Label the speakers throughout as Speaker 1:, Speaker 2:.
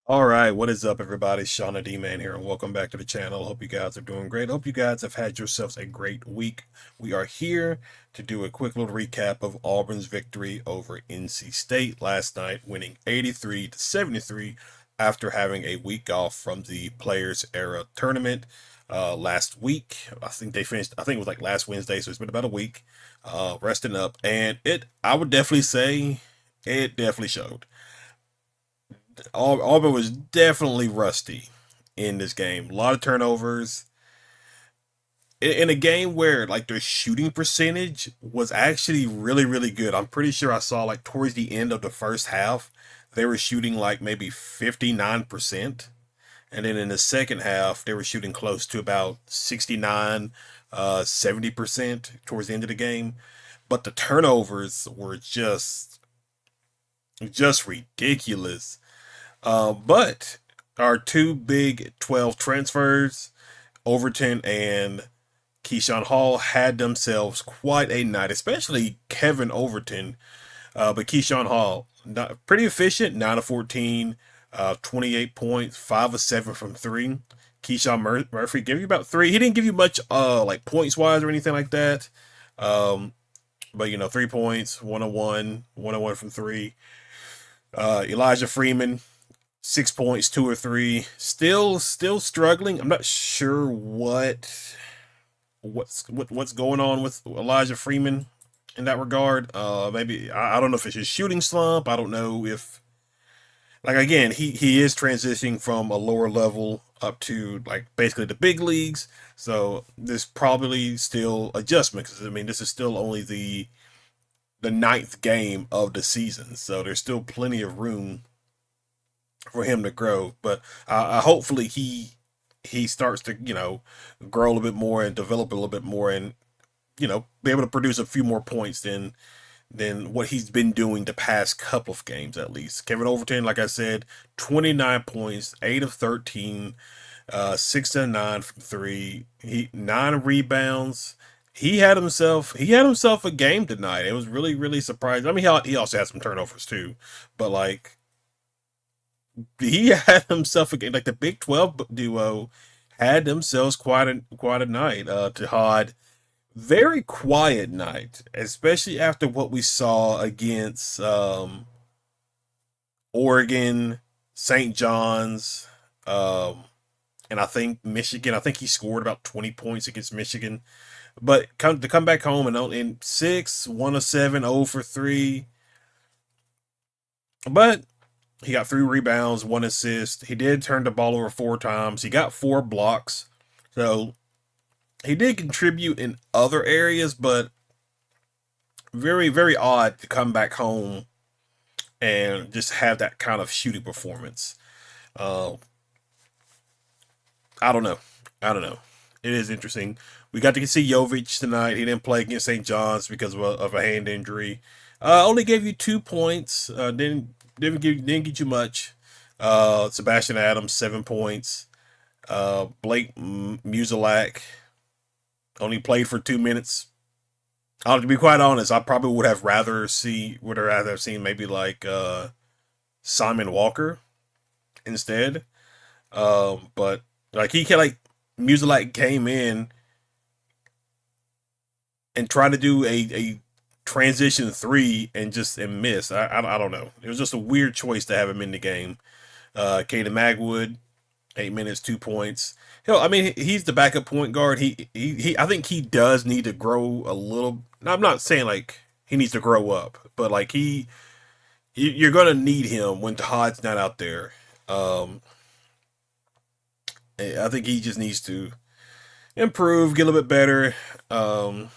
Speaker 1: All right, what is up, everybody? Shauna D Man here, and welcome back to the channel. Hope you guys are doing great. Hope you guys have had yourselves a great week. We are here to do a quick little recap of Auburn's victory over NC State last night, winning 83-73 after having a week off from the Players Era tournament last week. I think they finished. I think it was like last Wednesday, so it's been about a week resting up, and I would definitely say, it definitely showed. Auburn was definitely rusty in this game. A lot of turnovers in a game where like their shooting percentage was actually really, really good. I'm pretty sure I saw like towards the end of the first half, they were shooting like maybe 59%. And then in the second half, they were shooting close to about 69, 70% towards the end of the game. But the turnovers were just ridiculous. But our two big 12 transfers, Overton and Keyshawn Hall, had themselves quite a night, especially Kevin Overton. But Keyshawn Hall, pretty efficient, 9 of 14, 28 points, 5 of 7 from 3. Keyshawn Murphy gave you about 3. He didn't give you much like points wise or anything like that. Um, but 3 points, 101, 101 from 3. Elijah Freeman, 6 points, 2 or 3. Still struggling. I'm not sure what's going on with Elijah Freeman in that regard. Maybe I don't know if it's his shooting slump. I don't know if, like, again, he is transitioning from a lower level up to like basically the big leagues. So there's probably still adjustment, because I mean this is still only the ninth game of the season, so there's still plenty of room for him to grow. But hopefully he starts to grow a little bit more and develop a little bit more, and be able to produce a few more points than what he's been doing the past couple of games at least. Kevin Overton, like I said, 29 points, 8 of 13, 6 and 9 from 3. He 9 rebounds. He had himself a game tonight. It was really, really surprising. I mean, he also had some turnovers too, but like he had himself a game. Like the Big 12 duo had themselves quite a night. Jihad, very quiet night, especially after what we saw against Oregon, St. John's, um, and I think Michigan. I think he scored about 20 points against Michigan. But to come back home and in 6, 1 of 7, 0 for 3. But he got 3 rebounds, 1 assist. He did turn the ball over 4 times. He got 4 blocks. So he did contribute in other areas, but very, very odd to come back home and just have that kind of shooting performance. Uh, I don't know. I don't know. It is interesting. We got to see Jovic tonight. He didn't play against St. John's because of a hand injury. Only gave you 2 points. Didn't get you much. Sebastian Adams, 7 points. Blake Musilak only played for 2 minutes. To be quite honest, I probably would rather have seen maybe like Simon Walker instead. But like he can like Musilak came in and tried to do a transition 3 and miss. I don't know. It was just a weird choice to have him in the game. Caden Magwood, 8 minutes, 2 points. Hell, I mean, he's the backup point guard. He I think he does need to grow a little. I'm not saying like he needs to grow up, but like you're gonna need him when Todd's not out there. Um, I think he just needs to improve, get a little bit better. Um,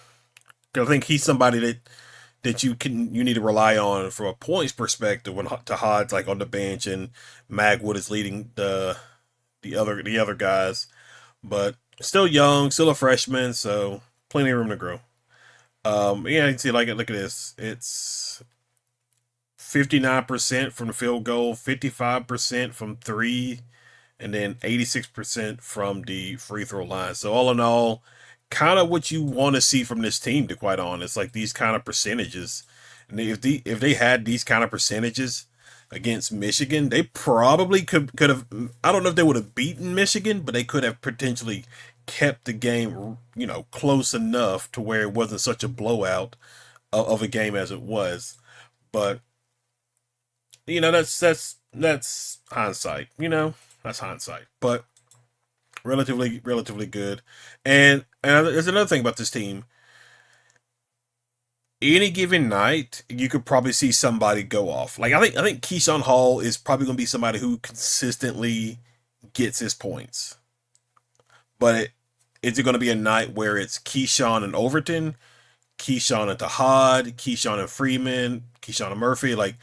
Speaker 1: I think he's somebody that you need to rely on from a points perspective when Tahad's like on the bench and Magwood is leading the other guys. But still young, still a freshman, so plenty of room to grow. Yeah, you can see, like, look at this. It's 59% from the field goal, 55% from 3, and then 86% from the free throw line. So all in all, kind of what you want to see from this team, to quite honest, like these kind of percentages. And if they had these kind of percentages, against Michigan. They probably could have. I don't know if they would have beaten Michigan, but they could have potentially kept the game, close enough to where it wasn't such a blowout of a game as it was. But that's hindsight. That's hindsight. But relatively good. And there's another thing about this team. Any given night, you could probably see somebody go off. Like I think Keyshawn Hall is probably going to be somebody who consistently gets his points. But is it going to be a night where it's Keyshawn and Overton, Keyshawn and Tahad, Keyshawn and Freeman, Keyshawn and Murphy? Like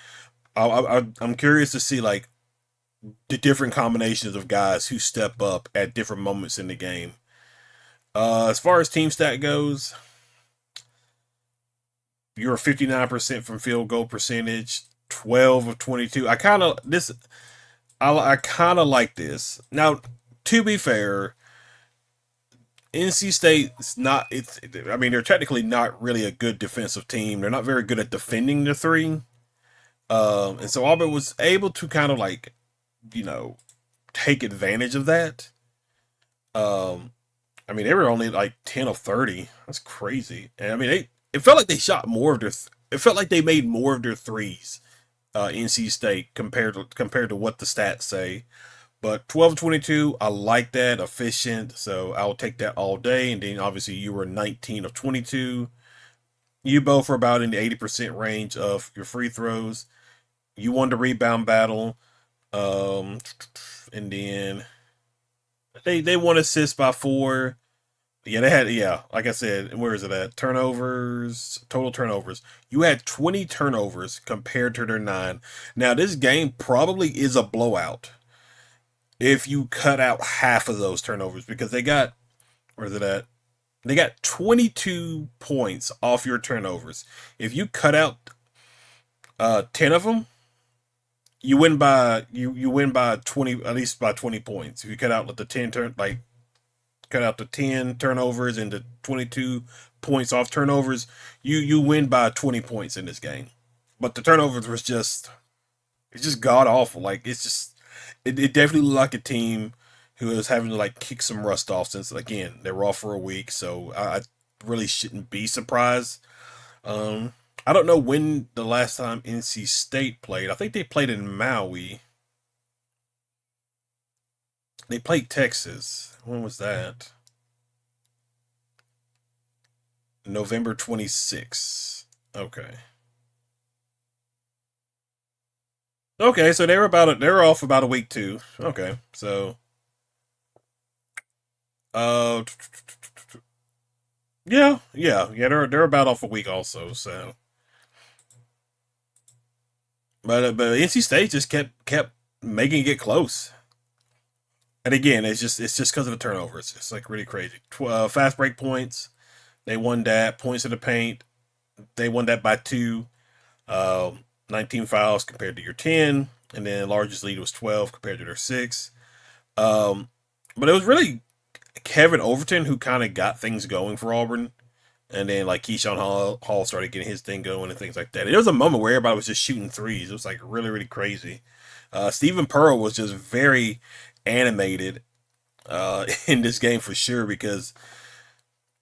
Speaker 1: I'm curious to see like the different combinations of guys who step up at different moments in the game. As far as team stat goes, you're 59% from field goal percentage, 12 of 22. I kind of like this. Now, to be fair, NC State's not. It's. I mean, they're technically not really a good defensive team. They're not very good at defending the three. And so Auburn was able to kind of like, you know, take advantage of that. Um, I mean, they were only like 10 of 30. That's crazy. And I mean, it felt like they shot more of their. It felt like they made more of their threes. NC State compared to what the stats say. But 12-22, I like that, efficient. So I'll take that all day. And then obviously you were 19 of 22. You both were about in the 80% range of your free throws. You won the rebound battle. Um, and then they won assists by 4. Yeah, they had, yeah, like I said, where is it at? Turnovers, total turnovers. You had 20 turnovers compared to their 9. Now, this game probably is a blowout if you cut out half of those turnovers because they got, where is it at? They got 22 points off your turnovers. If you cut out 10 of them, you win by 20, at least by 20 points. If you cut out like the 10 turn like cut out the 10 turnovers and the 22 points off turnovers, you win by 20 points in this game. But the turnovers was just it's just god awful. Like it definitely looked like a team who is having to like kick some rust off since again they were off for a week. So I really shouldn't be surprised. Um, I don't know when the last time NC State played. I think they played in Maui. They played Texas. When was that? November 26th. Okay. Okay, so they were off about a week too. Okay. So uh yeah, they're about off a week also, so but NC State just kept making it close. And again, it's just because of the turnovers. It's like really crazy. Fast break points, they won that. Points in the paint, they won that by 2. 19 fouls compared to your 10, and then largest lead was 12 compared to their 6. Um, but it was really Kevin Overton who kind of got things going for Auburn, and then like Keyshawn Hall started getting his thing going and things like that. And there was a moment where everybody was just shooting threes. It was like really crazy. Stephen Pearl was just very animated in this game for sure because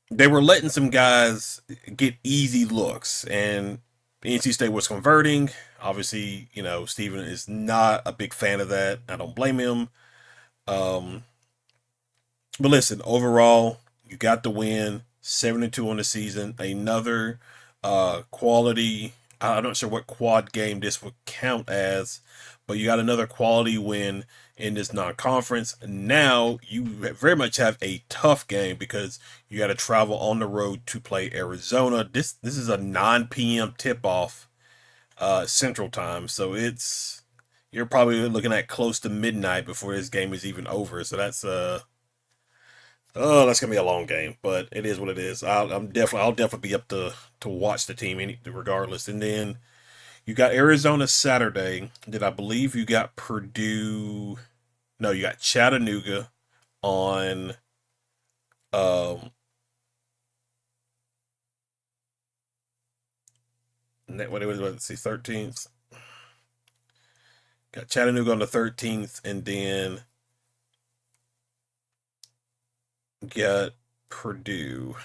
Speaker 1: they were letting some guys get easy looks, and NC State was converting. Obviously, Steven is not a big fan of that. I don't blame him. Um, but listen, overall, you got the win, 7-2 on the season. Another quality. I'm not sure what quad game this would count as, but you got another quality win in this non-conference. Now you very much have a tough game because you got to travel on the road to play Arizona. This is a 9 p.m. tip-off Central Time, so you're probably looking at close to midnight before this game is even over. So that's gonna be a long game, but it is what it is. I'll definitely be up to watch the team regardless. And then you got Arizona Saturday. Then I believe you got Purdue. No, you got Chattanooga on um what it was, let's see, 13th. Got Chattanooga on the 13th, and then got Purdue.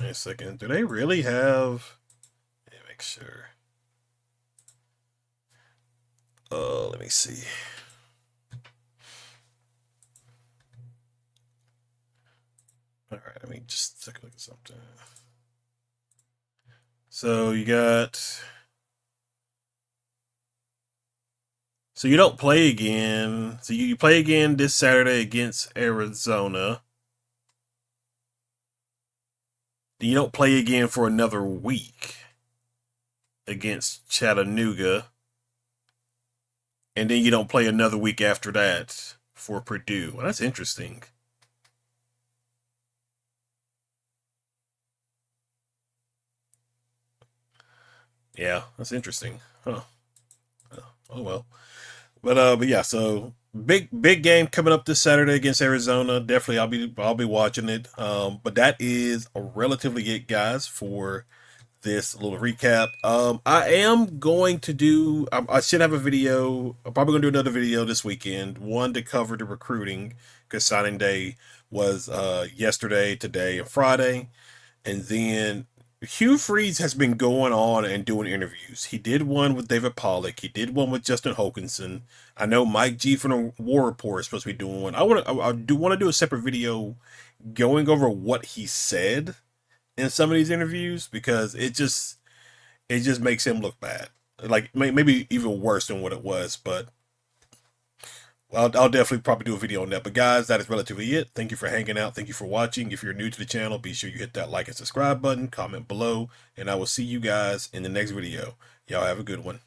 Speaker 1: Wait a second. Do they really have? Let me make sure. Let me see. All right, let me just take a look at something. So you got. So you don't play again. So you play again this Saturday against Arizona. Then you don't play again for another week against Chattanooga. And then you don't play another week after that for Purdue. Well, that's interesting. Yeah, that's interesting. Huh. Oh well. But yeah, so big game coming up this Saturday against Arizona. Definitely I'll be watching it. But that is a relatively it, guys, for this little recap. I am going to do. I should have a video. I'm probably gonna do another video this weekend. One to cover the recruiting because signing day was yesterday, today, and Friday, and then Hugh Freeze has been going on and doing interviews. He did one with David Pollock. He did one with Justin Hokanson. I know Mike G from the War Report is supposed to be doing one. I do want to do a separate video going over what he said in some of these interviews because it just makes him look bad. Like maybe even worse than what it was. But I'll definitely probably do a video on that. But guys, that is relatively it. Thank you for hanging out. Thank you for watching. If you're new to the channel, be sure you hit that like and subscribe button, comment below, and I will see you guys in the next video. Y'all have a good one.